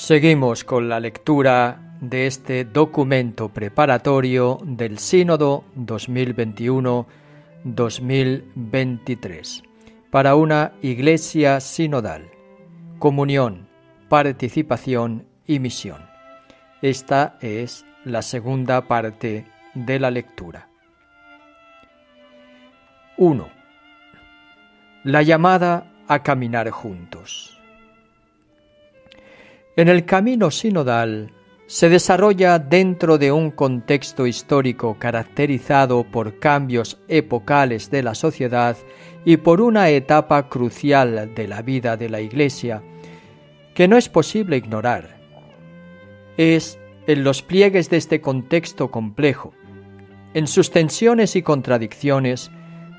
Seguimos con la lectura de este documento preparatorio del Sínodo 2021-2023 para una Iglesia sinodal, comunión, participación y misión. Esta es la segunda parte de la lectura. 1. La llamada a caminar juntos. En el camino sinodal se desarrolla dentro de un contexto histórico caracterizado por cambios epocales de la sociedad y por una etapa crucial de la vida de la Iglesia que no es posible ignorar. Es en los pliegues de este contexto complejo, en sus tensiones y contradicciones,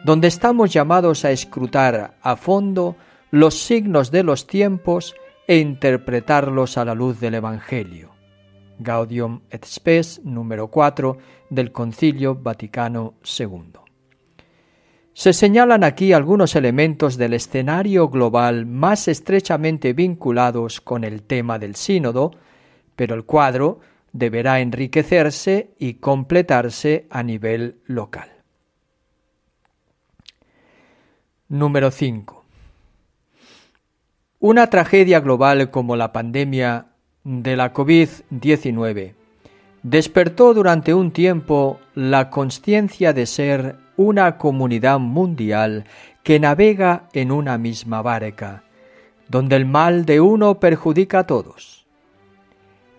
donde estamos llamados a escrutar a fondo los signos de los tiempos e interpretarlos a la luz del Evangelio. Gaudium et Spes, número 4, del Concilio Vaticano II. Se señalan aquí algunos elementos del escenario global más estrechamente vinculados con el tema del sínodo, pero el cuadro deberá enriquecerse y completarse a nivel local. Número 5. Una tragedia global como la pandemia de la COVID-19 despertó durante un tiempo la consciencia de ser una comunidad mundial que navega en una misma barca, donde el mal de uno perjudica a todos.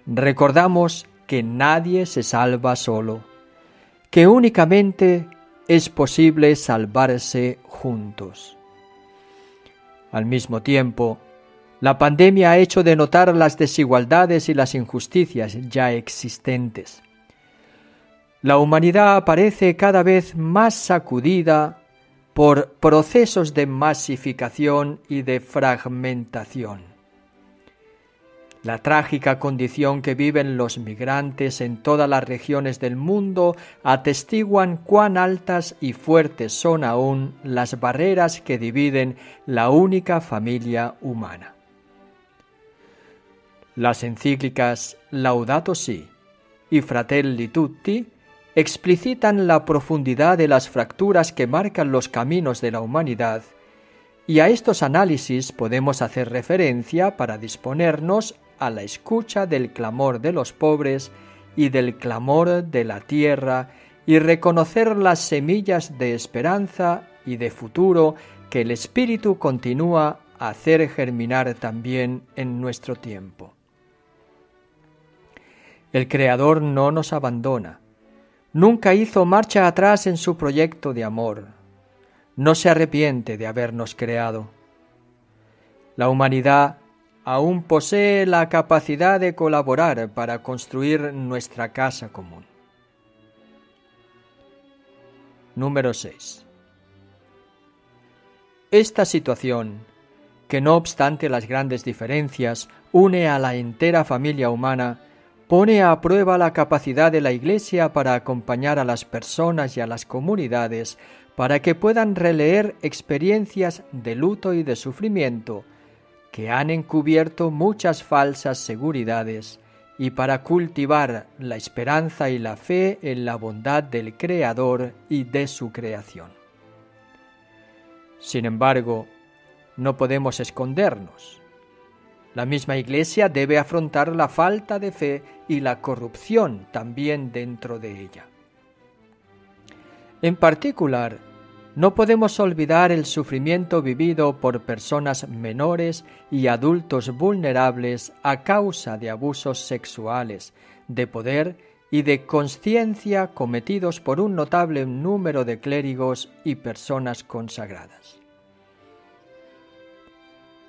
Recordamos que nadie se salva solo, que únicamente es posible salvarse juntos. Al mismo tiempo, la pandemia ha hecho de notar las desigualdades y las injusticias ya existentes. La humanidad aparece cada vez más sacudida por procesos de masificación y de fragmentación. La trágica condición que viven los migrantes en todas las regiones del mundo atestiguan cuán altas y fuertes son aún las barreras que dividen la única familia humana. Las encíclicas Laudato Si y Fratelli Tutti explicitan la profundidad de las fracturas que marcan los caminos de la humanidad, y a estos análisis podemos hacer referencia para disponernos a la escucha del clamor de los pobres y del clamor de la tierra y reconocer las semillas de esperanza y de futuro que el Espíritu continúa a hacer germinar también en nuestro tiempo. El Creador no nos abandona, nunca hizo marcha atrás en su proyecto de amor, no se arrepiente de habernos creado. La humanidad aún posee la capacidad de colaborar para construir nuestra casa común. Número 6. Esta situación, que no obstante las grandes diferencias, une a la entera familia humana, pone a prueba la capacidad de la Iglesia para acompañar a las personas y a las comunidades para que puedan releer experiencias de luto y de sufrimiento que han encubierto muchas falsas seguridades y para cultivar la esperanza y la fe en la bondad del Creador y de su creación. Sin embargo, no podemos escondernos. La misma Iglesia debe afrontar la falta de fe y la corrupción también dentro de ella. En particular, no podemos olvidar el sufrimiento vivido por personas menores y adultos vulnerables a causa de abusos sexuales, de poder y de consciencia cometidos por un notable número de clérigos y personas consagradas.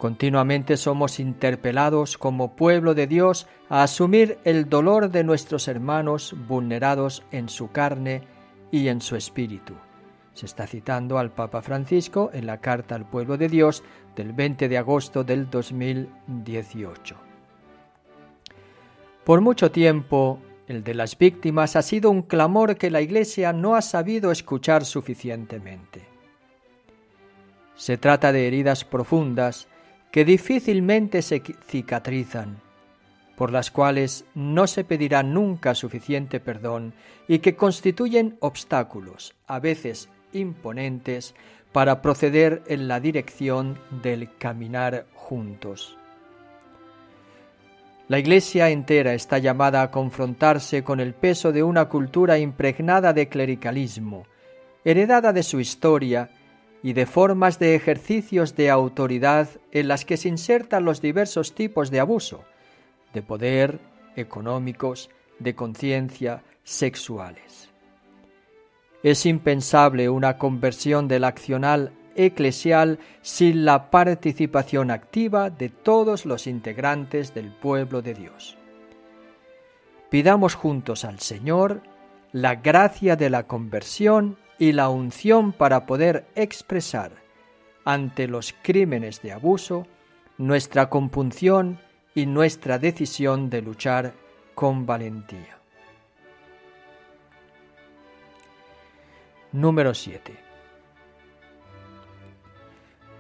Continuamente somos interpelados como pueblo de Dios a asumir el dolor de nuestros hermanos vulnerados en su carne y en su espíritu. Se está citando al Papa Francisco en la Carta al Pueblo de Dios del 20 de agosto del 2018. Por mucho tiempo, el de las víctimas ha sido un clamor que la Iglesia no ha sabido escuchar suficientemente. Se trata de heridas profundas que difícilmente se cicatrizan, por las cuales no se pedirá nunca suficiente perdón y que constituyen obstáculos, a veces imponentes, para proceder en la dirección del caminar juntos. La Iglesia entera está llamada a confrontarse con el peso de una cultura impregnada de clericalismo, heredada de su historia y de formas de ejercicios de autoridad en las que se insertan los diversos tipos de abuso, de poder, económicos, de conciencia, sexuales. Es impensable una conversión del accional eclesial sin la participación activa de todos los integrantes del pueblo de Dios. Pidamos juntos al Señor la gracia de la conversión y la unción para poder expresar ante los crímenes de abuso nuestra compunción y nuestra decisión de luchar con valentía. Número 7.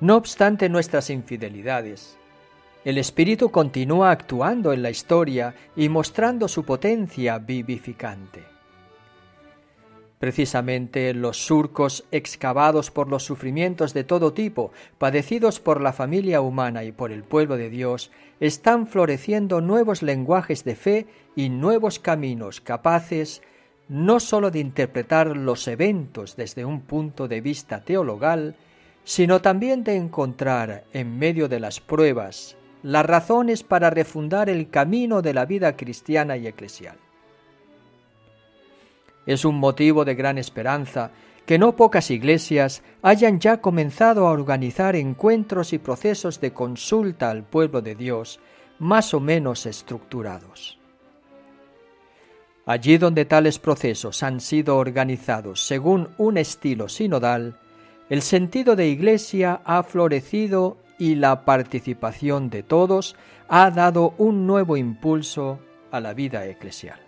No obstante nuestras infidelidades, el Espíritu continúa actuando en la historia y mostrando su potencia vivificante. Precisamente los surcos excavados por los sufrimientos de todo tipo, padecidos por la familia humana y por el pueblo de Dios, están floreciendo nuevos lenguajes de fe y nuevos caminos capaces no sólo de interpretar los eventos desde un punto de vista teologal, sino también de encontrar en medio de las pruebas las razones para refundar el camino de la vida cristiana y eclesial. Es un motivo de gran esperanza que no pocas iglesias hayan ya comenzado a organizar encuentros y procesos de consulta al pueblo de Dios más o menos estructurados. Allí donde tales procesos han sido organizados según un estilo sinodal, el sentido de iglesia ha florecido y la participación de todos ha dado un nuevo impulso a la vida eclesial.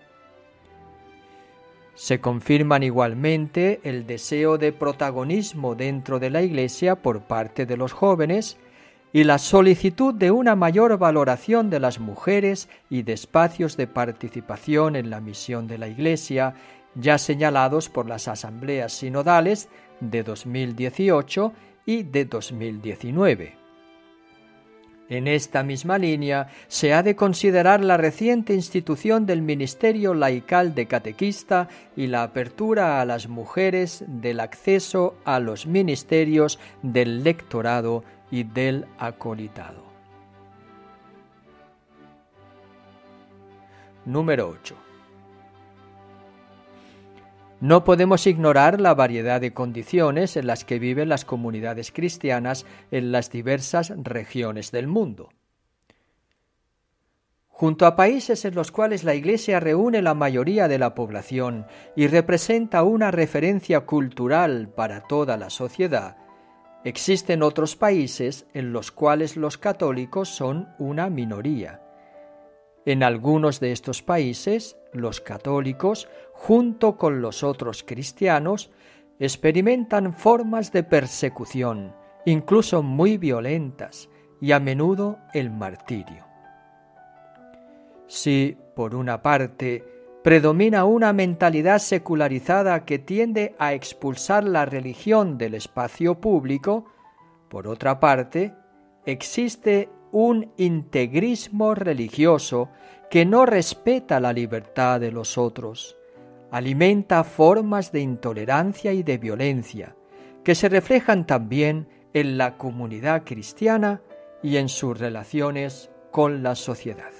Se confirman igualmente el deseo de protagonismo dentro de la Iglesia por parte de los jóvenes y la solicitud de una mayor valoración de las mujeres y de espacios de participación en la misión de la Iglesia, ya señalados por las asambleas sinodales de 2018 y de 2019. En esta misma línea se ha de considerar la reciente institución del Ministerio Laical de Catequista y la apertura a las mujeres del acceso a los ministerios del lectorado y del acolitado. Número 8. No podemos ignorar la variedad de condiciones en las que viven las comunidades cristianas en las diversas regiones del mundo. Junto a países en los cuales la Iglesia reúne la mayoría de la población y representa una referencia cultural para toda la sociedad, existen otros países en los cuales los católicos son una minoría. En algunos de estos países, los católicos, junto con los otros cristianos, experimentan formas de persecución, incluso muy violentas, y a menudo el martirio. Si, por una parte, predomina una mentalidad secularizada que tiende a expulsar la religión del espacio público, por otra parte, existe un integrismo religioso que no respeta la libertad de los otros, alimenta formas de intolerancia y de violencia, que se reflejan también en la comunidad cristiana y en sus relaciones con la sociedad.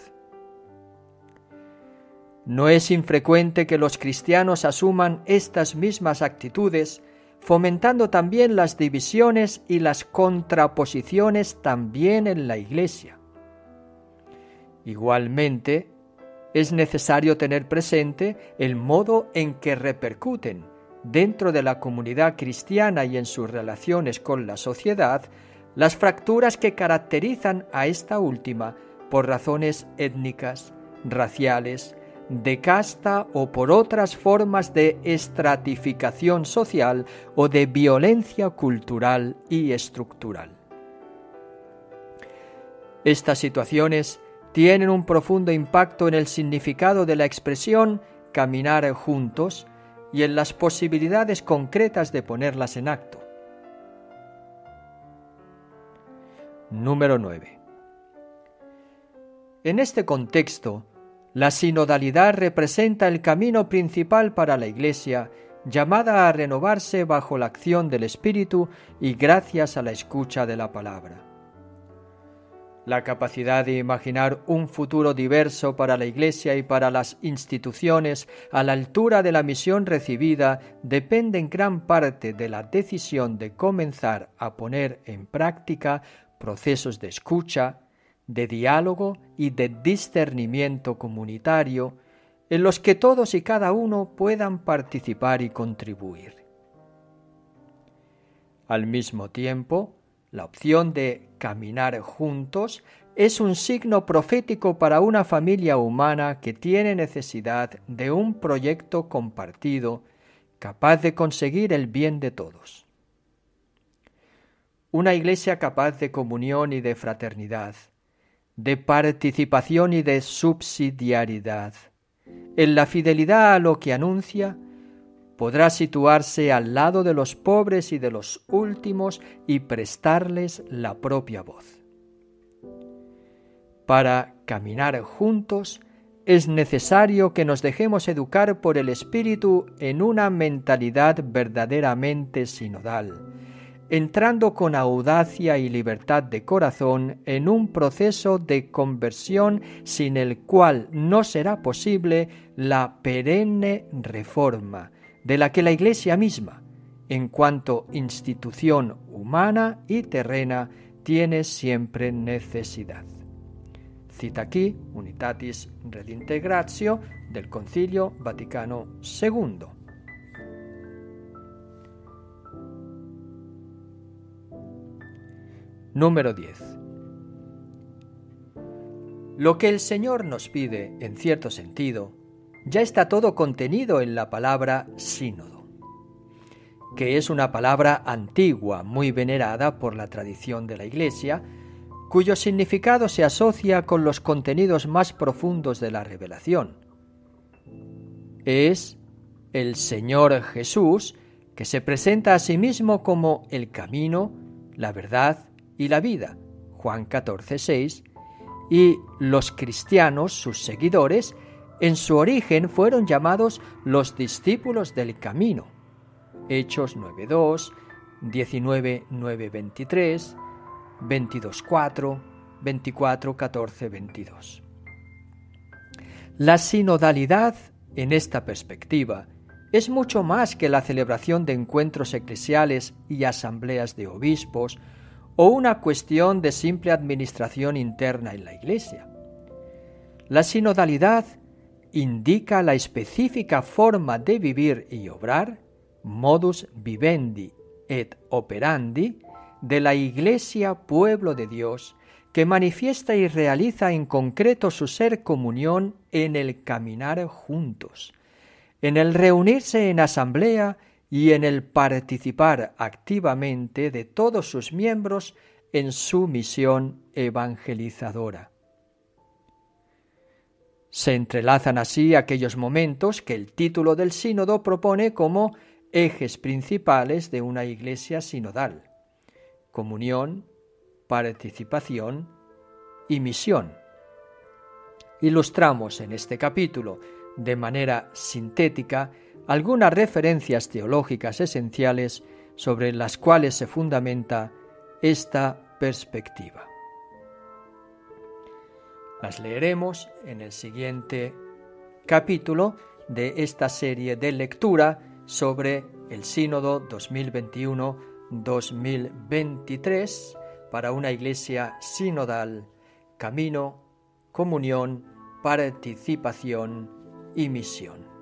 No es infrecuente que los cristianos asuman estas mismas actitudes, fomentando también las divisiones y las contraposiciones también en la Iglesia. Igualmente, es necesario tener presente el modo en que repercuten dentro de la comunidad cristiana y en sus relaciones con la sociedad las fracturas que caracterizan a esta última por razones étnicas, raciales, de casta o por otras formas de estratificación social o de violencia cultural y estructural. Estas situaciones tienen un profundo impacto en el significado de la expresión caminar juntos y en las posibilidades concretas de ponerlas en acto. Número 9. En este contexto, la sinodalidad representa el camino principal para la Iglesia, llamada a renovarse bajo la acción del Espíritu y gracias a la escucha de la palabra. La capacidad de imaginar un futuro diverso para la Iglesia y para las instituciones a la altura de la misión recibida depende en gran parte de la decisión de comenzar a poner en práctica procesos de escucha, de diálogo y de discernimiento comunitario en los que todos y cada uno puedan participar y contribuir. Al mismo tiempo, la opción de caminar juntos es un signo profético para una familia humana que tiene necesidad de un proyecto compartido capaz de conseguir el bien de todos. Una Iglesia capaz de comunión y de fraternidad, de participación y de subsidiariedad, en la fidelidad a lo que anuncia, podrá situarse al lado de los pobres y de los últimos y prestarles la propia voz. Para caminar juntos es necesario que nos dejemos educar por el Espíritu en una mentalidad verdaderamente sinodal, entrando con audacia y libertad de corazón en un proceso de conversión sin el cual no será posible la perenne reforma, de la que la Iglesia misma, en cuanto institución humana y terrena, tiene siempre necesidad. Cita aquí Unitatis Redintegratio del Concilio Vaticano II. Número 10. Lo que el Señor nos pide, en cierto sentido, ya está todo contenido en la palabra sínodo, que es una palabra antigua, muy venerada por la tradición de la Iglesia, cuyo significado se asocia con los contenidos más profundos de la revelación. Es el Señor Jesús que se presenta a sí mismo como el camino, la verdad y la vida, Juan 14:6, y los cristianos, sus seguidores, en su origen fueron llamados los discípulos del camino, Hechos 9:2, 19:9-23, 22:4, 24:14-22. La sinodalidad, en esta perspectiva, es mucho más que la celebración de encuentros eclesiales y asambleas de obispos o una cuestión de simple administración interna en la Iglesia. La sinodalidad indica la específica forma de vivir y obrar, modus vivendi et operandi, de la Iglesia pueblo de Dios, que manifiesta y realiza en concreto su ser comunión en el caminar juntos, en el reunirse en asamblea y en el participar activamente de todos sus miembros en su misión evangelizadora. Se entrelazan así aquellos momentos que el título del sínodo propone como ejes principales de una Iglesia sinodal: comunión, participación y misión. Ilustramos en este capítulo, de manera sintética, algunas referencias teológicas esenciales sobre las cuales se fundamenta esta perspectiva. Las leeremos en el siguiente capítulo de esta serie de lectura sobre el Sínodo 2021-2023 para una Iglesia sinodal, camino, comunión, participación y misión.